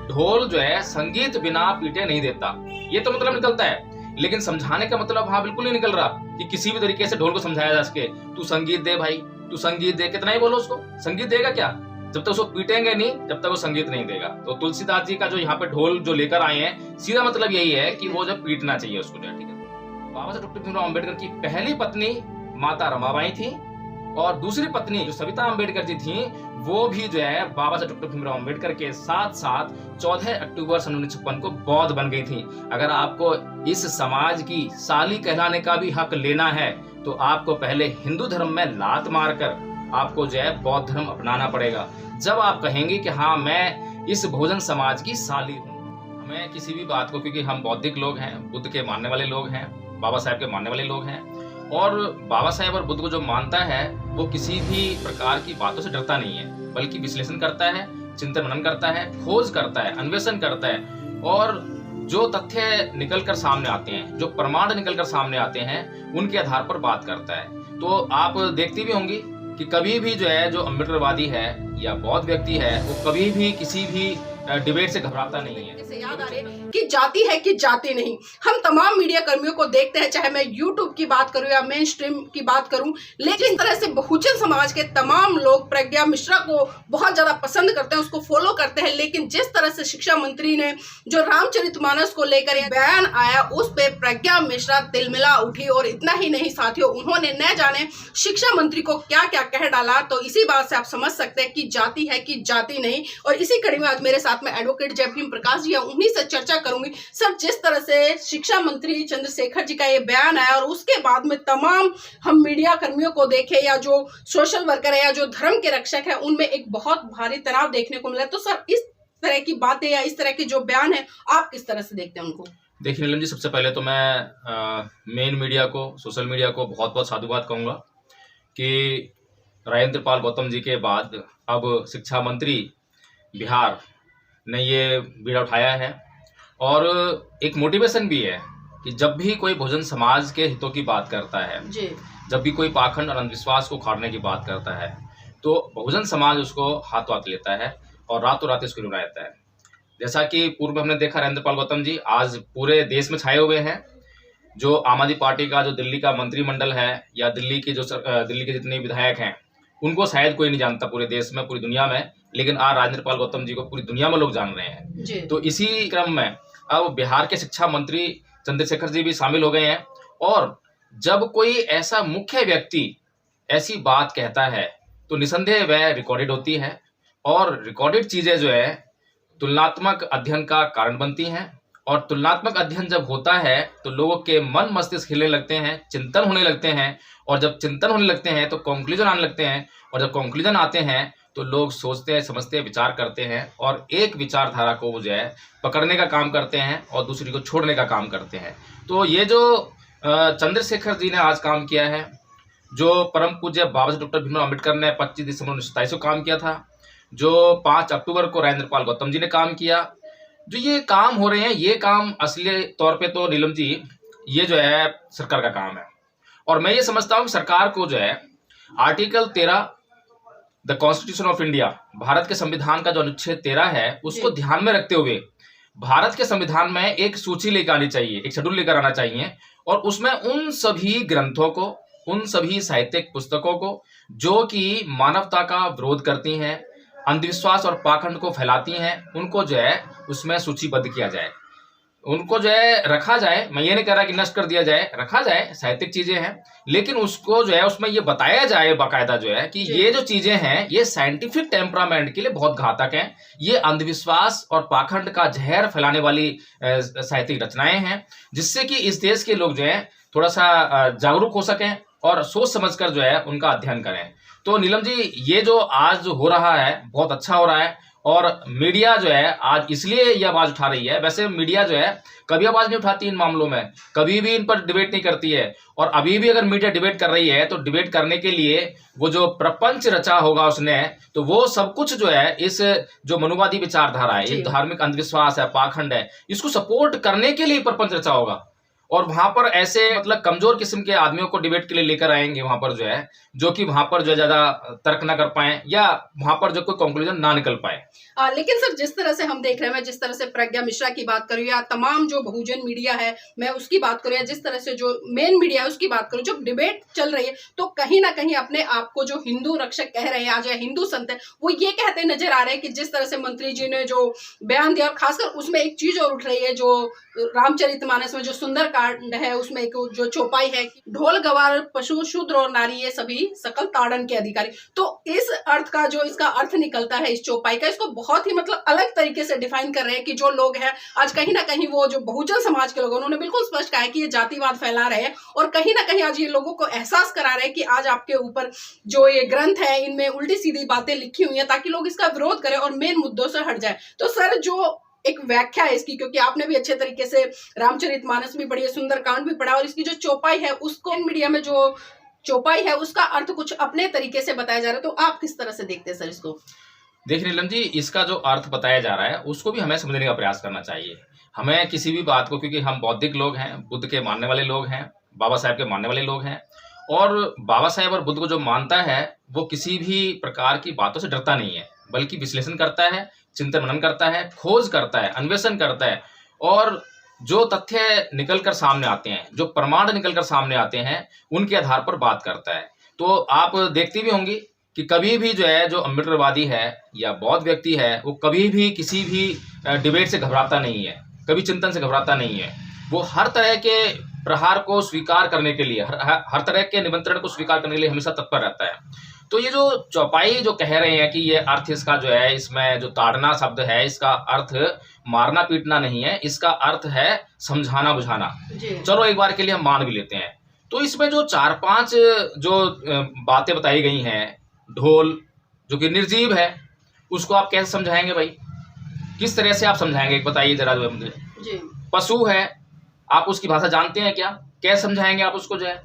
ढोल जो है संगीत बिना पीटे नहीं देता, ये तो मतलब निकलता है। लेकिन समझाने का मतलब वहां बिल्कुल नहीं निकल रहा कि किसी भी तरीके से ढोल को समझाया जा सके। तू संगीत दे भाई, तू संगीत दे, कितना ही बोलो उसको, संगीत देगा क्या जब तक उसको पीटेंगे नहीं, जब तक वो संगीत नहीं देगा। तो तुलसीदास जी का जो यहाँ पे ढोल जो लेकर आए हैं, सीधा मतलब यही है कि वो जब पीटना चाहिए उसको, ठीक है। बाबा साहब डॉक्टर भीमराव अम्बेडकर की पहली पत्नी माता रमाबाई थी और दूसरी पत्नी जो सविता अम्बेडकर जी थी, वो भी जो है बाबा साहब डॉक्टर भीमराव अम्बेडकर के साथ साथ 14 अक्टूबर सन 1956 को बौद्ध बन गई थी। अगर आपको इस समाज की साली कहलाने का भी हक लेना है तो आपको पहले हिंदू धर्म में लात मारकर आपको जो है बौद्ध धर्म अपनाना पड़ेगा। जब आप कहेंगे कि हाँ मैं इस बहुजन समाज की साली हूँ, हमें किसी भी बात को, क्योंकि हम बौद्धिक लोग हैं, बुद्ध के मानने वाले लोग हैं, बाबा साहेब के मानने वाले लोग हैं, और बाबा साहेब और बुद्ध को जो मानता है वो किसी भी प्रकार की बातों से डरता नहीं है, बल्कि विश्लेषण करता है, चिंतन मनन करता है, खोज करता है, अन्वेषण करता है, और जो तथ्य निकल कर सामने आते हैं, जो प्रमाण निकल कर सामने आते हैं, उनके आधार पर बात करता है। तो आप देखती भी होंगी कि कभी भी जो है जो अम्बेडकरवादी है या बौद्ध व्यक्ति है, वो कभी भी किसी भी डिबेट से घबराता नहीं है। याद आ रही है कि जाति है कि जाति नहीं। हम तमाम मीडिया कर्मियों को देखते हैं, चाहे मैं यूट्यूब की बात करूं या मेन स्ट्रीम की बात करूं, लेकिन इस तरह से बहुजन समाज के तमाम लोग प्रज्ञा मिश्रा को बहुत ज्यादा पसंद करते हैं, उसको फॉलो करते हैं। लेकिन जिस तरह से शिक्षा मंत्री ने जो रामचरितमानस को लेकर यह बयान आया, उस पे प्रज्ञा मिश्रा तिलमिला उठी। और इतना ही नहीं साथियों, उन्होंने न जाने शिक्षा मंत्री को क्या क्या कह डाला। तो इसी बात से आप समझ सकते हैं कि जाति है कि जाति नहीं। और इसी कड़ी में आज मेरे साथ में एडवोकेट जय भीम प्रकाश जी, उन्हीं से चर्चा करूंगी। सर, जिस तरह से शिक्षा मंत्री चंद्रशेखर जी का ये बयान आया और उसके बाद में तमाम हम मीडिया कर्मियों को देखे या जो सोशल वर्कर है या जो धर्म के रक्षक है, उनमें एक बहुत भारी तनाव देखने को मिला। तो सर, इस तरह की बातें या इस तरह के जो बयान है, आप किस तरह से देखते हैं उनको? देखिए नीलम जी, सबसे पहले तो मैं मेन मीडिया को, सोशल मीडिया को बहुत बहुत साधुवाद कहूँगा कि राजेंद्र पाल गौतम जी के बाद अब शिक्षा मंत्री बिहार ने ये बीड़ा उठाया है। और एक मोटिवेशन भी है कि जब भी कोई बहुजन समाज के हितों की बात करता है जी, जब भी कोई पाखंड और अंधविश्वास को उखाड़ने की बात करता है, तो बहुजन समाज उसको हाथों हाथ लेता है और रातों रात इसको निभा देता है। जैसा कि पूर्व में हमने देखा, राजेंद्र पाल गौतम जी आज पूरे देश में छाए हुए हैं। जो आम आदमी पार्टी का जो दिल्ली का मंत्रिमंडल है या दिल्ली के जितने विधायक हैं, उनको शायद कोई नहीं जानता पूरे देश में, पूरी दुनिया में, लेकिन आज राजेंद्र पाल गौतम जी को पूरी दुनिया में लोग जान रहे हैं। तो इसी क्रम में अब बिहार के शिक्षा मंत्री चंद्रशेखर जी भी शामिल हो गए हैं। और जब कोई ऐसा मुख्य व्यक्ति ऐसी बात कहता है तो निसंदेह वह रिकॉर्डेड होती है, और रिकॉर्डेड चीजें जो है तुलनात्मक अध्ययन का कारण बनती हैं। और तुलनात्मक अध्ययन जब होता है तो लोगों के मन मस्तिष्क हिलने लगते हैं, चिंतन होने लगते हैं, और जब चिंतन होने लगते हैं तो कंक्लूजन आने लगते हैं, और जब कंक्लूजन आते हैं तो लोग सोचते हैं, समझते हैं, विचार करते हैं, और एक विचारधारा को वो जो है पकड़ने का काम करते हैं और दूसरी को छोड़ने का काम करते हैं। तो ये जो चंद्रशेखर जी ने आज काम किया है, जो परम पूज्य बाबा साहब डॉक्टर भीमराव अम्बेडकर ने 25 दिसंबर 1927 को काम किया था, जो 5 अक्टूबर को राजेंद्र पाल गौतम जी ने काम किया, जो ये काम हो रहे हैं, ये काम असली तौर पे तो नीलम जी ये जो है सरकार का काम है। और मैं ये समझता हूँ कि सरकार को जो है article 13 the constitution of India, Bharat के संविधान का जो अनुच्छेद 13 है, उसको ध्यान में रखते हुए भारत के संविधान में एक सूची लेकर आनी चाहिए, एक शेड्यूल लेकर आना चाहिए, और उसमें उन सभी ग्रंथों को, उन सभी साहित्यिक पुस्तकों को जो कि मानवता का विरोध करती हैं, अंधविश्वास और पाखंड को फैलाती हैं, उनको जो है उसमें सूचीबद्ध किया जाए, उनको जो है रखा जाए। मैं ये नहीं कह रहा कि नष्ट कर दिया जाए, रखा जाए, साहित्यिक चीजें हैं, लेकिन उसको जो है उसमें ये बताया जाए बाकायदा जो है कि ये जो चीजें हैं ये साइंटिफिक टेम्परामेंट के लिए बहुत घातक हैं, ये अंधविश्वास और पाखंड का जहर फैलाने वाली साहित्यिक रचनाएं हैं, जिससे कि इस देश के लोग जो है थोड़ा सा जागरूक हो सकें और सोच समझकर जो है उनका अध्ययन करें। तो नीलम जी, ये जो आज हो रहा है बहुत अच्छा हो रहा है, और मीडिया जो है आज इसलिए ये आवाज उठा रही है। वैसे मीडिया जो है कभी आवाज नहीं उठाती इन मामलों में, कभी भी इन पर डिबेट नहीं करती है, और अभी भी अगर मीडिया डिबेट कर रही है तो डिबेट करने के लिए वो जो प्रपंच रचा होगा उसने, तो वो सब कुछ जो है इस जो मनुवादी विचारधारा है, ये धार्मिक अंधविश्वास है, पाखंड है, इसको सपोर्ट करने के लिए प्रपंच रचा होगा। और वहां पर ऐसे मतलब कमजोर किस्म के आदमियों को डिबेट के लिए लेकर आएंगे वहां पर जो है, जो कि वहां पर जो है ज्यादा तर्क ना कर पाए या वहां पर जो कोई कंक्लूजन ना निकल पाए। लेकिन सर जिस तरह से हम देख रहे हैं, मैं जिस तरह से प्रज्ञा मिश्रा की बात करूं या तमाम जो बहुजन मीडिया है मैं उसकी बात करूं या जिस तरह से जो मेन मीडिया है उसकी बात करूं, जो डिबेट चल रही है, तो कहीं ना कहीं अपने आप को जो हिंदू रक्षक कह रहे हैं आज या हिंदू संत है, वो ये कहते नजर आ रहे हैं कि जिस तरह से मंत्री जी ने जो बयान दिया, और खासकर उसमें एक चीज और उठ रही है, जो रामचरितमानस में जो सुंदर कांड है उसमें एक जो चौपाई है, ढोल गवार पशु शूद्र और नारी ये सभी सकल ताड़न के अधिकारी। तो इस अर्थ का जो इसका अर्थ निकलता है इस चौपाई का, इसको बहुत ही मतलब अलग तरीके से डिफाइन कर रहे हैं कि जो लोग हैं आज कहीं ना कहीं वो जो बहुजन समाज के लोग उन्होंने बिल्कुल स्पष्ट कहा है कि ये जातिवाद फैला रहे हैं, और कहीं ना कहीं आज ये लोगों को एहसास करा रहे हैं कि आज आपके ऊपर जो ये ग्रंथ है इनमें उल्टी सीधी बातें लिखी हुई हैं ताकि लोग इसका विरोध करें और मेन मुद्दों से हट जाए। तो सर जो एक व्याख्या है इसकी, क्योंकि आपने भी अच्छे तरीके से रामचरितमानस भी पढ़ी है, सुंदरकांड भी पढ़ा, और इसकी जो चौपाई है उसको मीडिया में जो चौपाई है उसका अर्थ कुछ अपने तरीके से बताया जा रहा है, तो आप किस तरह से देखते हैं सर इसको? देखिए नीलम जी, इसका जो अर्थ बताया जा रहा है उसको भी हमें समझने का प्रयास करना चाहिए। हमें किसी भी बात को, क्योंकि हम बौद्धिक लोग हैं, बुद्ध के मानने वाले लोग हैं, बाबा साहेब के मानने वाले लोग हैं, और बाबा साहेब और बुद्ध को जो मानता है वो किसी भी प्रकार की बातों से डरता नहीं है, बल्कि विश्लेषण करता है, चिंतन मनन करता है, खोज करता है, अन्वेषण करता है, और जो तथ्य निकलकर सामने आते हैं, जो प्रमाण निकलकर सामने आते हैं, उनके आधार पर बात करता है। तो आप देखती भी होंगी कि कभी भी जो है जो अम्बेडकरवादी है या बौद्ध व्यक्ति है वो कभी भी किसी भी डिबेट से घबराता नहीं है, कभी चिंतन से घबराता नहीं है। वो हर तरह के प्रहार को स्वीकार करने के लिए, हर तरह के निमंत्रण को स्वीकार करने के लिए हमेशा तत्पर रहता है। तो ये जो चौपाई जो कह रहे हैं कि ये अर्थ इसका जो है, इसमें जो ताड़ना शब्द है इसका अर्थ मारना पीटना नहीं है, इसका अर्थ है समझाना बुझाना। चलो एक बार के लिए हम मान भी लेते हैं। तो इसमें जो 4-5 जो बातें बताई गई हैं, ढोल जो कि निर्जीव है उसको आप कैसे समझाएंगे भाई? किस तरह से आप समझाएंगे, एक बताइए जरा जो मुझे। पशु है, आप उसकी भाषा जानते हैं क्या? कैसे समझाएंगे आप उसको? जो है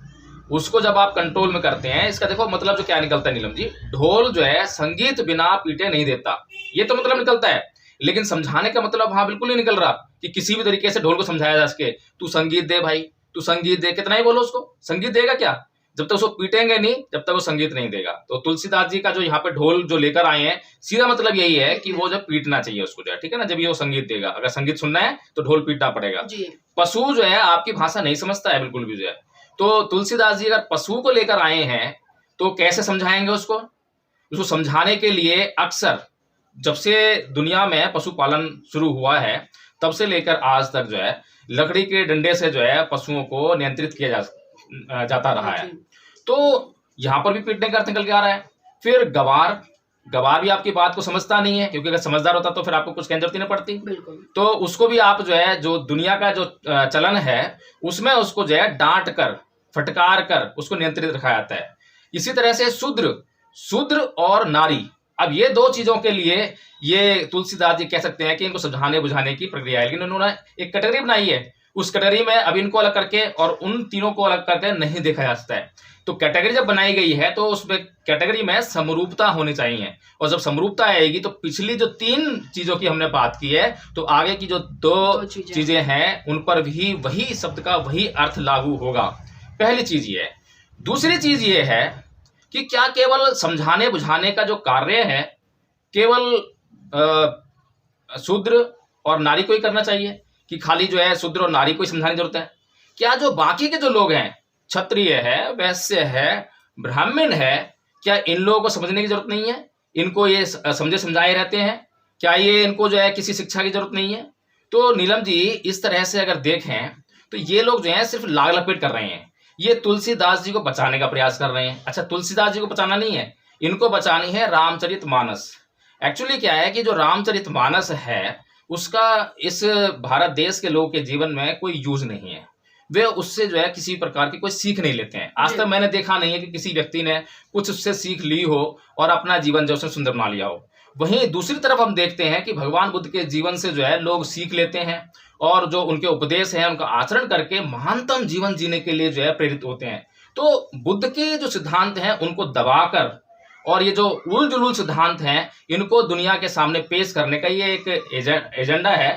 उसको जब आप कंट्रोल में करते हैं, इसका देखो मतलब जो क्या निकलता है नीलम जी, ढोल जो है संगीत बिना पीटे नहीं देता, ये तो मतलब निकलता है। लेकिन समझाने का मतलब वहां बिल्कुल नहीं निकल रहा कि किसी भी तरीके से ढोल को समझाया जा सके। तू संगीत दे भाई, तू संगीत दे, कितना ही बोलो उसको, संगीत देगा क्या? जब तक उसको पीटेंगे नहीं, जब तक वो संगीत नहीं देगा। तो तुलसीदास जी का जो यहाँ पे ढोल जो लेकर आए हैं, सीधा मतलब यही है कि वो जब पीटना चाहिए उसको, जो है ठीक है ना, जब ये वो संगीत देगा। अगर संगीत सुनना है तो ढोल पीटना पड़ेगा। पशु जो है आपकी भाषा नहीं समझता है बिल्कुल भी, जो है। तो तुलसीदास जी अगर पशु को लेकर आए हैं तो कैसे समझाएंगे उसको? उसको समझाने के लिए अक्सर जब से दुनिया में पशुपालन शुरू हुआ है तब से लेकर आज तक जो है लकड़ी के डंडे से जो है पशुओं को नियंत्रित किया जाता रहा है। तो यहाँ पर भी पीटने का अर्थ निकल के आ रहा है। फिर गवार भी आपकी बात को समझता नहीं है, क्योंकि अगर समझदार होता तो फिर आपको कुछ कहने जरूरत नहीं पड़ती। तो उसको भी आप जो है, जो दुनिया का जो चलन है उसमें उसको जो है डांट कर, फटकार कर उसको नियंत्रित रखा जाता है। इसी तरह से शूद्र और नारी, अब ये दो चीजों के लिए ये तुलसीदास जी कह सकते हैं कि इनको समझाने बुझाने की प्रक्रिया है, लेकिन उन्होंने एक कैटेगरी बनाई है। उस कैटेगरी में अब इनको अलग करके और उन तीनों को अलग करके नहीं देखा जा सकता है। तो कैटेगरी जब बनाई गई है तो उसमें कैटेगरी में समरूपता होनी चाहिए, और जब समरूपता आएगी तो पिछली जो 3 चीजों की हमने बात की है, तो आगे की जो 2 चीजें हैं उन पर भी वही शब्द का वही अर्थ लागू होगा। पहली चीज ये है। दूसरी चीज ये है कि क्या केवल समझाने बुझाने का जो कार्य है केवल शूद्र और नारी को ही करना चाहिए, कि खाली जो है शूद्र और नारी को ही समझाने की जरूरत है? क्या जो बाकी के जो लोग हैं, क्षत्रिय है, वैश्य है, ब्राह्मण है, क्या इन लोगों को समझने की जरूरत नहीं है? इनको ये समझे समझाए रहते हैं? क्या ये इनको जो है किसी शिक्षा की जरूरत नहीं है? तो नीलम जी इस तरह से अगर देखें तो ये लोग जो है सिर्फ लाग लपेट कर रहे हैं। ये तुलसीदास जी को बचाने का प्रयास कर रहे हैं। अच्छा, तुलसीदास जी को बचाना नहीं है, इनको बचानी है रामचरितमानस। एक्चुअली क्या है कि जो रामचरितमानस है उसका इस भारत देश के लोगों के जीवन में कोई यूज नहीं है। वे उससे जो है किसी प्रकार की कोई सीख नहीं लेते हैं। आज तक मैंने देखा नहीं है कि किसी व्यक्ति ने कुछ उससे सीख ली हो और अपना जीवन जो उसने सुंदर बना लिया हो। वहीं दूसरी तरफ हम देखते हैं कि भगवान बुद्ध के जीवन से जो है लोग सीख लेते हैं और जो उनके उपदेश हैं उनका आचरण करके महानतम जीवन जीने के लिए जो है प्रेरित होते हैं। तो बुद्ध के जो सिद्धांत हैं उनको दबाकर और ये जो उल जुलूल सिद्धांत हैं इनको दुनिया के सामने पेश करने का ये एक एजेंडा है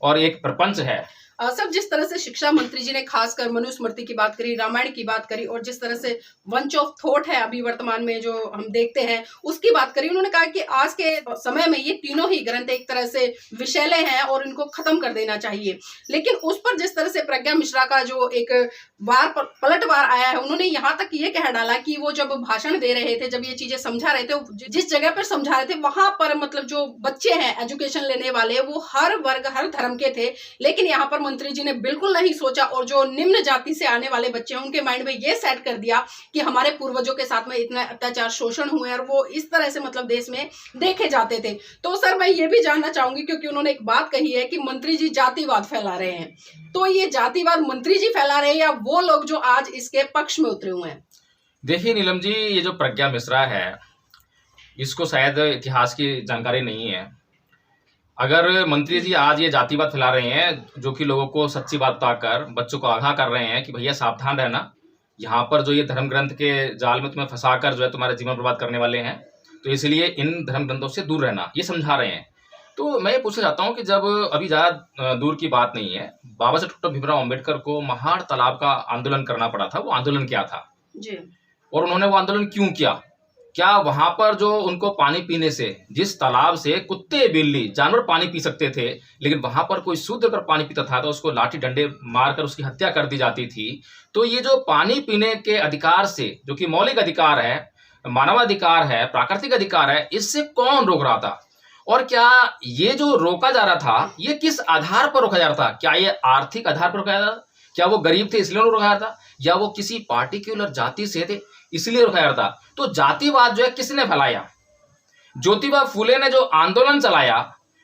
और एक प्रपंच है। सर, जिस तरह से शिक्षा मंत्री जी ने खासकर मनुस्मृति की बात करी, रामायण की बात करी और जिस तरह से वंश ऑफ थॉट है अभी वर्तमान में जो हम देखते हैं उसकी बात करी, उन्होंने कहा कि आज के समय में ये तीनों ही ग्रंथ एक तरह से विषैले हैं और इनको खत्म कर देना चाहिए। लेकिन उस पर जिस तरह से प्रज्ञा मिश्रा का जो एक पलटवार आया है, उन्होंने यहाँ तक ये कह डाला कि वो जब भाषण दे रहे थे, जब ये चीजें समझा रहे थे, जिस जगह पर समझा रहे थे वहां पर मतलब जो बच्चे हैं एजुकेशन लेने वाले वो हर वर्ग हर धर्म के थे, लेकिन यहाँ पर मंत्री जी ने बिल्कुल नहीं सोचा और जो निम्न जाति से आने वाले बच्चे हैं उनके माइंड में ये सेट कर दिया कि हमारे पूर्वजों के साथ में इतना अत्याचार शोषण हुए और वो इस तरह से मतलब देश में देखे जाते थे। तो सर, मैं ये भी जानना चाहूंगी क्योंकि उन्होंने एक बात कही है कि मंत्री जी जातिवाद फैला रहे हैं, तो ये जातिवाद मंत्री जी फैला रहे हैं या वो लोग जो आज इसके पक्ष में उतरे हुए हैं? देखिए नीलम जी, ये जो प्रज्ञा मिश्रा है इसको शायद इतिहास की जानकारी नहीं है। अगर मंत्री जी आज ये जातिवाद फैला रहे हैं, जो कि लोगों को सच्ची बात बताकर बच्चों को आगाह कर रहे हैं कि भैया सावधान रहना, यहाँ पर जो ये धर्म ग्रंथ के जाल में तुम्हें फंसाकर जो है तुम्हारा जीवन बर्बाद करने वाले हैं, तो इसलिए इन धर्म ग्रंथों से दूर रहना, ये समझा रहे हैं। तो मैं ये पूछना चाहता हूँ कि जब अभी ज़्यादा दूर की बात नहीं है, बाबा साहब डॉक्टर भीमराव अम्बेडकर को महाड़ तालाब का आंदोलन करना पड़ा था। वो आंदोलन क्या था जी, और उन्होंने वो आंदोलन क्यों किया? क्या वहां पर जो उनको पानी पीने से, जिस तालाब से कुत्ते बिल्ली जानवर पानी पी सकते थे, लेकिन वहां पर कोई शुद्ध कर पानी पीता था तो उसको लाठी डंडे मारकर उसकी हत्या कर दी जाती थी। तो ये जो पानी पीने के अधिकार से, जो कि मौलिक अधिकार है, मानवाधिकार है, प्राकृतिक अधिकार है, इससे कौन रोक रहा था? और क्या ये जो रोका जा रहा था ये किस आधार पर रोका जा रहा था? क्या ये आर्थिक आधार पर रोका जा रहा था? क्या वो गरीब थे इसलिए रोका जा रहा था, या वो किसी पार्टिकुलर जाति से थे इसलिए रोका जा रहा था? तो जातिवाद जो है किसने फैलाया? ज्योतिबा फूले ने जो आंदोलन चलाया,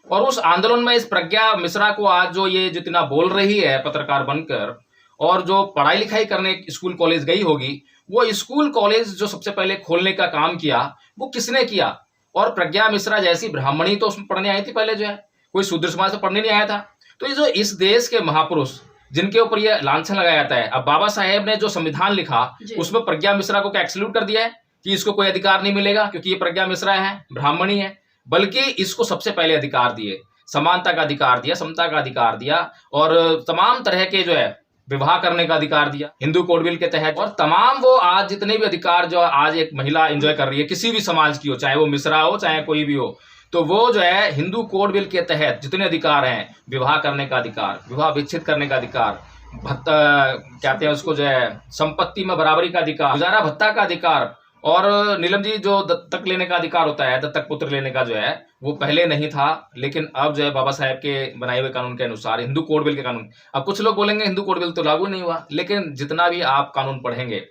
और उस आंदोलन में इस प्रज्ञा मिश्रा को आज जो ये जितना बोल रही है पत्रकार बनकर, और जो पढ़ाई लिखाई करने स्कूल कॉलेज गई होगी, वो स्कूल कॉलेज जो सबसे पहले खोलने का काम किया वो किसने किया? और प्रज्ञा मिश्रा जैसी ब्राह्मणी तो उसमें पढ़ने आई थी पहले, जो है कोई शूद्र समाज से पढ़ने नहीं आया था। तो ये जो इस देश के महापुरुष जिनके ऊपर ये लांछन लगाया जाता है, अब बाबा साहेब ने जो संविधान लिखा उसमें प्रज्ञा मिश्रा को क्या एक्सक्लूड कर दिया है कि इसको कोई अधिकार नहीं मिलेगा क्योंकि ये प्रज्ञा मिश्रा है, ब्राह्मणी है? बल्कि इसको सबसे पहले अधिकार दिए, समानता का अधिकार दिया, समता का अधिकार दिया, और तमाम तरह के जो है विवाह करने का अधिकार दिया हिंदू कोड बिल के तहत। और तमाम वो आज जितने भी अधिकार जो आज एक महिला एंजॉय कर रही है, किसी भी समाज की हो, चाहे वो मिश्रा हो चाहे कोई भी हो, तो वो जो है हिंदू कोड बिल के तहत जितने अधिकार हैं, विवाह करने का अधिकार, विवाह विच्छेद करने का अधिकार, भत्ता कहते हैं उसको, जो है संपत्ति में बराबरी का अधिकार, गुजारा भत्ता का अधिकार, और नीलम जी जो दत्तक लेने का अधिकार होता है, दत्तक पुत्र लेने का जो है वो पहले नहीं था, लेकिन अब जो है बाबा साहेब के बनाए हुए कानून के अनुसार, हिंदू कोड बिल के कानून, अब कुछ लोग बोलेंगे हिंदू कोड बिल तो लागू नहीं हुआ, लेकिन जितना भी आप कानून पढ़ेंगे,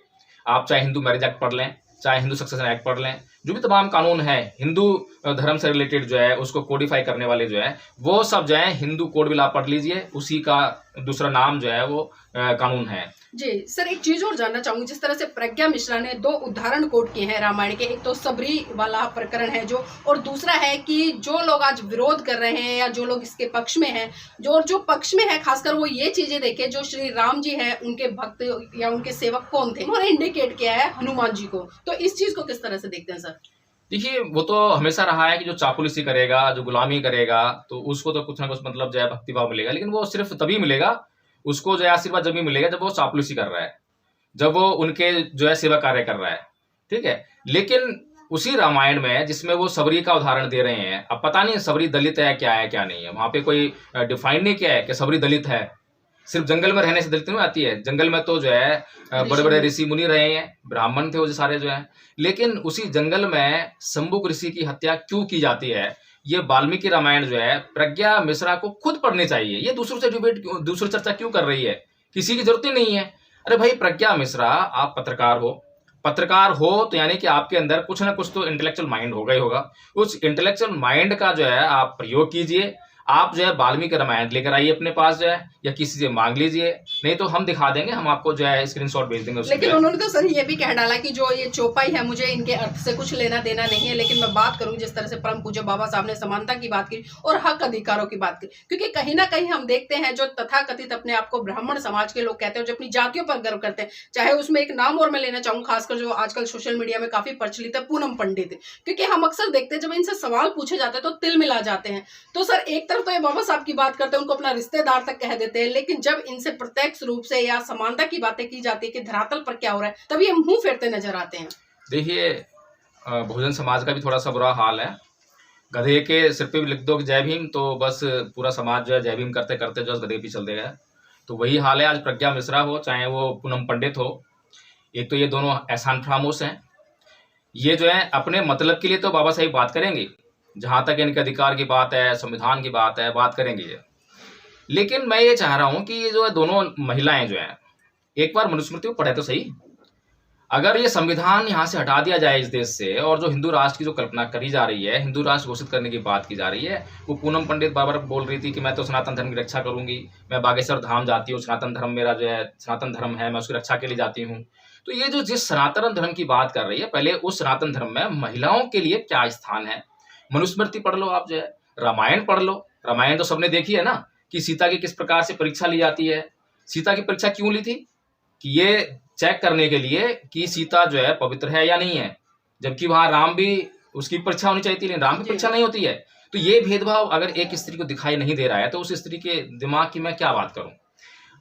आप चाहे हिंदू मैरिज एक्ट पढ़ लें, चाहे हिंदू सक्सेशन एक्ट पढ़ लें, जो भी तमाम कानून है हिंदू धर्म से रिलेटेड जो है उसको कोडिफाई करने वाले जो है, वो सब जो है हिंदू कोड बिल आप पढ़ लीजिए, उसी का दूसरा नाम जो है वो कानून है। जी सर, एक चीज और जानना चाहूंगी, जिस तरह से प्रज्ञा मिश्रा ने 2 उदाहरण कोट किए हैं रामायण के, एक तो सबरी वाला प्रकरण है जो, और दूसरा है कि जो लोग आज विरोध कर रहे हैं या जो लोग इसके पक्ष में हैं, जो पक्ष में है खासकर वो ये चीजें देखे, जो श्री राम जी है उनके भक्त या उनके सेवक कौन थे, उन्होंने इंडिकेट किया है हनुमान जी को। तो इस चीज को किस तरह से देखते हैं सर? देखिए, वो तो हमेशा रहा है कि जो चापलूसी करेगा, जो गुलामी करेगा, तो उसको तो कुछ ना कुछ मतलब जो है भक्तिभाव मिलेगा, लेकिन वो सिर्फ तभी मिलेगा, उसको जो है आशीर्वाद जब भी मिलेगा जब वो चापलूसी कर रहा है, जब वो उनके जो है सेवा कार्य कर रहा है, ठीक है। लेकिन उसी रामायण में जिसमें वो सबरी का उदाहरण दे रहे हैं, अब पता नहीं सबरी दलित है क्या नहीं है, वहां पे कोई डिफाइन नहीं किया है कि सबरी दलित है। सिर्फ जंगल में रहने से दलित नहीं आती है, जंगल में तो जो है बड़े बड़े ऋषि मुनि रहे हैं, ब्राह्मण थे वो जो सारे जो है, लेकिन उसी जंगल में शंभुक ऋषि की हत्या क्यों की जाती है, ये वाल्मीकि रामायण जो है प्रज्ञा मिश्रा को खुद पढ़नी चाहिए। ये दूसरों से डिबेट, दूसरी चर्चा क्यों कर रही है? किसी की जरूरत ही नहीं है। अरे भाई प्रज्ञा मिश्रा, आप पत्रकार हो तो यानी कि आपके अंदर कुछ ना कुछ तो इंटेलेक्चुअल माइंड होगा ही होगा। उस इंटेलेक्चुअल माइंड का जो है आप प्रयोग कीजिए। आप जो है वाल्मीकि रामायण लेकर आइए अपने पास जो है, या किसी से मांग लीजिए, नहीं तो हम दिखा देंगे, हम आपको जो है स्क्रीनशॉट भेज देंगे। लेकिन उन्होंने तो सर ये भी कह डाला कि जो ये चौपाई है मुझे इनके अर्थ से कुछ लेना देना नहीं है, लेकिन मैं बात करूं जिस तरह से परम पूज्य बाबा साहब ने समानता की बात की और हक अधिकारों की बात की, क्योंकि कहीं ना कहीं हम देखते हैं जो तथाकथित अपने आप को ब्राह्मण समाज के लोग कहते हैं, जो अपनी जातियों पर गर्व करते हैं, चाहे उसमें एक नाम और मैं लेना चाहूँ खासकर जो आजकल सोशल मीडिया में काफी प्रचलित है, पूनम पंडित, क्योंकि हम अक्सर देखते हैं जब इनसे सवाल पूछे जाते हैं तो तिल मिला जाते हैं। तो सर एक तरफ तो ये बाबा साहब की बात करते हैं, उनको अपना रिश्तेदार तक कह देते हैं, लेकिन जब इनसे प्रत्यक्ष रूप से या समानता की बातें की जाती है कि धरातल पर क्या हो रहा है, तब ये मुंह फेरते नजर आते हैं। देखिए, बहुजन समाज का भी थोड़ा सा बुरा हाल है। गधे के सिर पे भी लिख दो कि जय भीम, तो बस पूरा समाज जो है जय भीम करते करते जो गधे पे चल देगा। तो वही हाल है आज प्रज्ञा मिश्रा हो, चाहे वो पूनम पंडित हो। एक तो ये दोनों एहसान फरामोश हैं। ये जो है अपने मतलब के लिए तो बाबा साहब बात करेंगे, जहाँ तक इनके अधिकार की बात है, संविधान की बात है, बात करेंगे ये। लेकिन मैं ये चाह रहा हूँ कि ये जो है दोनों महिलाएं जो हैं, एक बार मनुस्मृति को पढ़े तो सही। अगर ये संविधान यहाँ से हटा दिया जाए इस देश से, और जो हिंदू राष्ट्र की जो कल्पना करी जा रही है, हिंदू राष्ट्र घोषित करने की बात की जा रही है, वो पूनम पंडित बाबर बोल रही थी कि मैं तो सनातन धर्म की रक्षा करूंगी, मैं बागेश्वर धाम जाती हूँ, सनातन धर्म मेरा जो है सनातन धर्म है, मैं उसकी रक्षा के लिए जाती हूँ। तो ये जो जिस सनातन धर्म की बात कर रही है, पहले उस सनातन धर्म में महिलाओं के लिए क्या स्थान है। मनुस्मृति पढ़ लो, आप जो है रामायण पढ़ लो। रामायण तो सबने देखी है ना, कि सीता की किस प्रकार से परीक्षा ली जाती है। सीता की परीक्षा क्यों ली थी? कि ये चेक करने के लिए कि सीता जो है पवित्र है या नहीं है, जबकि वहां राम भी उसकी परीक्षा होनी चाहिए थी, लेकिन राम की परीक्षा नहीं होती है। तो ये भेदभाव अगर एक स्त्री को दिखाई नहीं दे रहा है, तो उस स्त्री के दिमाग की मैं क्या बात करूं।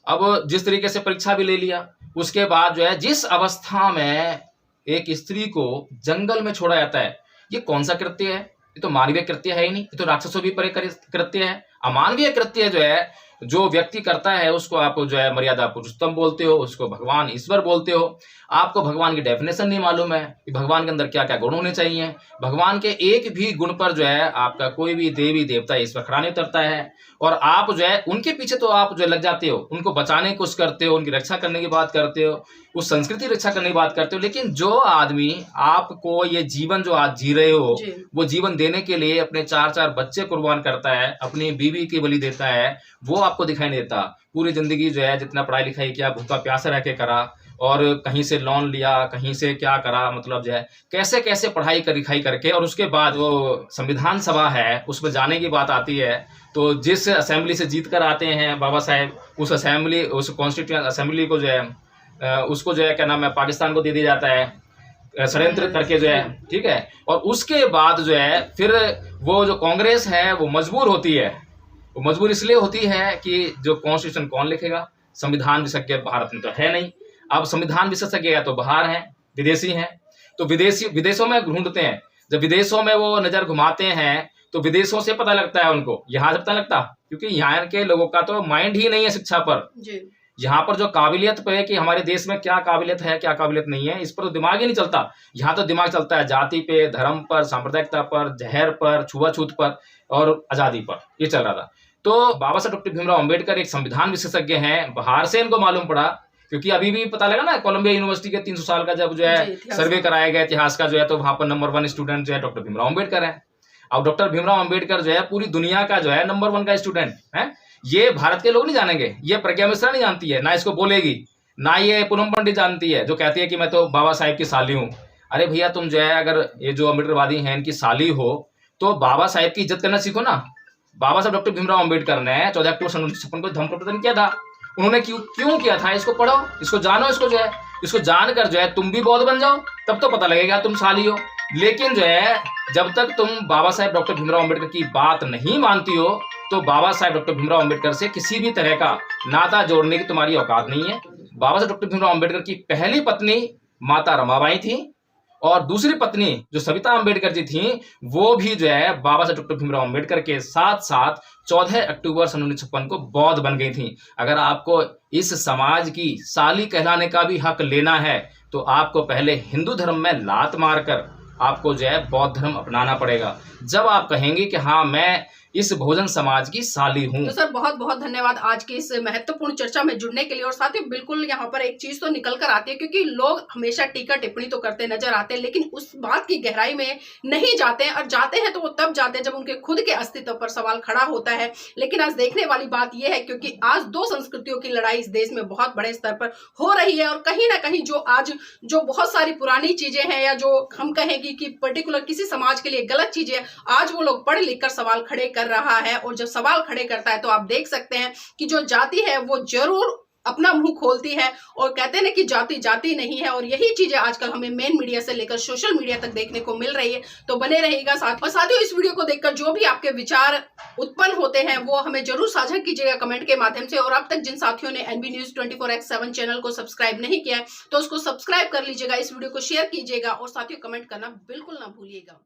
अब जिस तरीके से परीक्षा भी ले लिया, उसके बाद जो है जिस अवस्था में एक स्त्री को जंगल में छोड़ा जाता है, ये कौन सा कृत्य है? ये तो मानवीय कृत्य है ही नहीं, ये तो राक्षसों भी परे कृत्य है। अमानवीय कृत्य जो है जो व्यक्ति करता है, उसको आप जो है मर्यादा पुरुषोत्तम बोलते हो, उसको भगवान ईश्वर बोलते हो। आपको भगवान की डेफिनेशन नहीं मालूम है कि भगवान के अंदर क्या क्या गुण होने चाहिए। भगवान के एक भी गुण पर जो है आपका कोई भी देवी देवता ईश्वर खरा नहीं उतरता है, और आप जो है उनके पीछे तो आप जो लग जाते हो, उनको बचाने की कोशिश करते हो, उनकी रक्षा करने की बात करते हो, उस संस्कृति रक्षा करने की बात करते हो। लेकिन जो आदमी आपको ये जीवन जो आज जी रहे हो, वो जीवन देने के लिए अपने 4-4 बच्चे कुर्बान करता है, अपनी बीवी की बलि देता है, वो आपको दिखाई नहीं देता। पूरी जिंदगी जो है जितना पढ़ाई लिखाई किया, भूखा प्यासा रह के करा, और कहीं से लोन लिया, कहीं से क्या करा, मतलब जो है कैसे कैसे पढ़ाई कर लिखाई करके, और उसके बाद वो संविधान सभा है उसमें जाने की बात आती है, तो जिस असेंबली से जीत कर आते हैं बाबा साहेब, उस असेंबली, उस कॉन्स्टिट्यूशन असेंबली को जो है उसको जो है क्या नाम है पाकिस्तान को दे दिया जाता है, षड्यंत्र करके जो है, ठीक है। और उसके बाद जो है फिर वो जो कांग्रेस है वो मजबूर होती है। वो मजबूर इसलिए होती है कि जो कॉन्स्टिट्यूशन कौन लिखेगा, संविधान विशेषज्ञ भारत में तो है नहीं। अब संविधान विशेषज्ञ या तो बाहर हैं, विदेशी हैं, तो विदेशों में ढूंढते हैं। जब विदेशों में वो नजर घुमाते हैं तो विदेशों से पता लगता है उनको, यहाँ से पता लगता, क्योंकि यहाँ के लोगों का तो माइंड ही नहीं है शिक्षा पर। यहाँ पर जो काबिलियत पे है कि हमारे देश में क्या काबिलियत है क्या काबिलियत नहीं है, इस पर तो दिमाग ही नहीं चलता। यहाँ तो दिमाग चलता है जाति पे, धर्म पर, सांप्रदायिकता पर, जहर पर, छुआछूत पर और आजादी पर, ये चल रहा था। तो बाबा साहब डॉक्टर भीमराव अंबेडकर एक संविधान विशेषज्ञ हैं, बाहर से इनको मालूम पड़ा, क्योंकि अभी भी पता लगा ना कोलंबिया यूनिवर्सिटी के 300 साल का जब जो है सर्वे कराया गया इतिहास का जो है, तो वहां पर नंबर 1 स्टूडेंट जो है डॉक्टर भीमराव अंबेडकर है। अब डॉक्टर भीमराव अंबेडकर जो है पूरी दुनिया का जो है नंबर 1 का स्टूडेंट है। ये भारत के लोग नहीं जानेंगे, ये प्रज्ञा मिश्रा नहीं जानती है, ना इसको बोलेगी, ना ये पूनम पंडित जानती है जो कहती है कि मैं तो बाबा साहेब की साली हूँ। अरे भैया, तुम जो है अगर ये जो अम्बेडकरवादी हैं इनकी साली हो, तो बाबा साहेब की इज्जत करना सीखो ना। बाबा साहब डॉक्टर भीमराव अंबेडकर ने 14 अक्टूबर 1956 को धम्म प्रवर्तन किया था। उन्होंने क्यों किया था, इसको पढ़ो, इसको जानो, इसको जो है इसको जानकर जो है तुम भी बौद्ध बन जाओ, तब तो पता लगेगा तुम साली हो। लेकिन जो है जब तक तुम बाबा साहेब डॉक्टर भीमराव अंबेडकर की बात नहीं मानती हो, तो बाबा साहेब डॉक्टर भीमराव अंबेडकर से किसी भी तरह का नाता जोड़ने की तुम्हारी औकात नहीं है। बाबा साहेब डॉक्टर भीमराव अंबेडकर की पहली पत्नी माता रमाबाई थी, और दूसरी पत्नी जो सविता अंबेडकर जी थी, वो भी जो है बाबा साहब डॉक्टर भीमराव अंबेडकर के साथ साथ 14 अक्टूबर 1956 को बौद्ध बन गई थी। अगर आपको इस समाज की साली कहलाने का भी हक लेना है, तो आपको पहले हिंदू धर्म में लात मारकर आपको जो है बौद्ध धर्म अपनाना पड़ेगा। जब आप कहेंगे कि हाँ मैं इस बहुजन समाज की साली हूँ। तो सर बहुत बहुत धन्यवाद आज की इस महत्वपूर्ण चर्चा में जुड़ने के लिए। और साथ ही बिल्कुल यहाँ पर एक चीज तो निकल कर आती है, क्योंकि लोग हमेशा टीका टिप्पणी तो करते नजर आते हैं, लेकिन उस बात की गहराई में नहीं जाते हैं, और जाते हैं तो वो तब जाते हैं जब उनके खुद के अस्तित्व पर सवाल खड़ा होता है। लेकिन आज देखने वाली बात यह है, क्योंकि आज 2 संस्कृतियों की लड़ाई इस देश में बहुत बड़े स्तर पर हो रही है, और कहीं ना कहीं जो बहुत सारी पुरानी चीजें हैं, या जो हम कहेंगे कि पर्टिकुलर किसी समाज के लिए गलत चीजें, आज वो लोग पढ़ लिख कर सवाल खड़े कर रहा है। और जब सवाल खड़े करता है तो आप देख सकते हैं कि जो जाति है वो जरूर अपना मुंह खोलती है, और कहते हैं ना कि जाति जाति नहीं है। और यही चीजें आजकल हमें मेन मीडिया से लेकर सोशल मीडिया तक देखने को मिल रही है। तो बने रहिएगा साथ। और साथियों, इस वीडियो को देखकर जो भी आपके विचार उत्पन्न होते हैं वो हमें जरूर साझा कीजिएगा कमेंट के माध्यम से। और अब तक जिन साथियों ने एनबी न्यूज 24x7 चैनल को सब्सक्राइब नहीं किया है तो उसको सब्सक्राइब कर लीजिएगा, इस वीडियो को शेयर कीजिएगा और साथियों कमेंट करना बिल्कुल ना भूलिएगा।